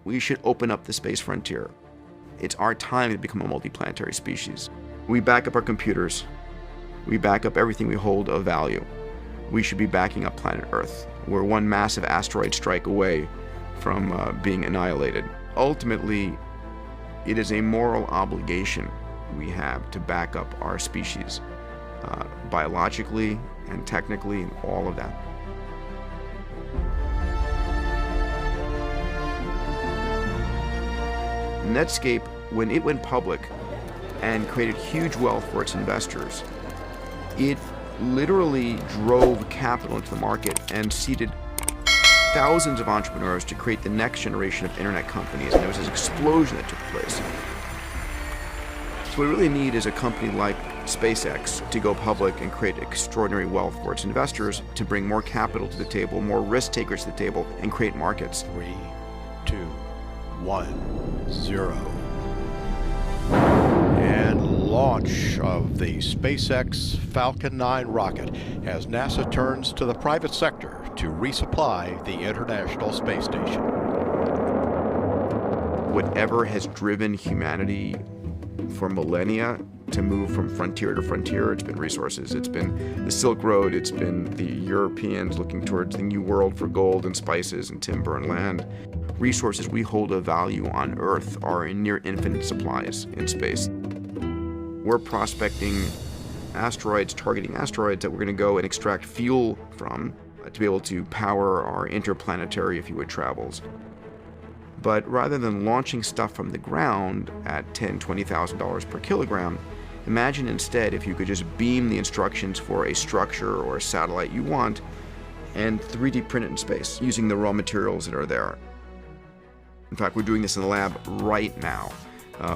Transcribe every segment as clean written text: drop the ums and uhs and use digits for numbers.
We should open up the space frontier. It's our time to become a multiplanetary species. We back up our computers. We back up everything we hold of value. We should be backing up planet Earth. We're one massive asteroid strike away from being annihilated. Ultimately, it is a moral obligation we have to back up our species, biologically and technically, and all of that. Netscape, when it went public and created huge wealth for its investors, it literally drove capital into the market and seeded thousands of entrepreneurs to create the next generation of internet companies, and there was this explosion that took place. So what we really need is a company like SpaceX to go public and create extraordinary wealth for its investors, to bring more capital to the table, more risk takers to the table, and create markets. 3, 2, 1, 0. And launch of the SpaceX Falcon 9 rocket as NASA turns to the private sector to resupply the International Space Station. Whatever has driven humanity for millennia to move from frontier to frontier, it's been resources. It's been the Silk Road. It's been the Europeans looking towards the New World for gold and spices and timber and land. Resources we hold of value on Earth are in near infinite supplies in space. We're prospecting asteroids, targeting asteroids that we're going to go and extract fuel from to be able to power our interplanetary, if you would, travels. But rather than launching stuff from the ground at $10,000, $20,000 per kilogram, imagine instead if you could just beam the instructions for a structure or a satellite you want and 3D print it in space using the raw materials that are there. In fact, we're doing this in the lab right now.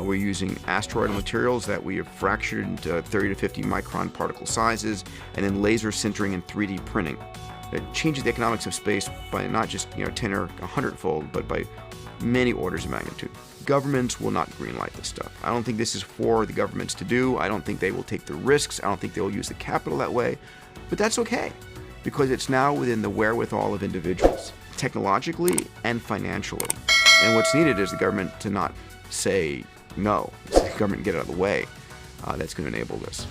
We're using asteroidal materials that we have fractured into 30 to 50 micron particle sizes, and then laser sintering and 3D printing. It changes the economics of space by not just 10 or 100-fold, but by many orders of magnitude. Governments will not greenlight this stuff. I don't think this is for the governments to do. I don't think they will take the risks. I don't think they will use the capital that way. But that's okay, because it's now within the wherewithal of individuals, technologically and financially. And what's needed is the government to not say no. It's the government get out of the way that's going to enable this.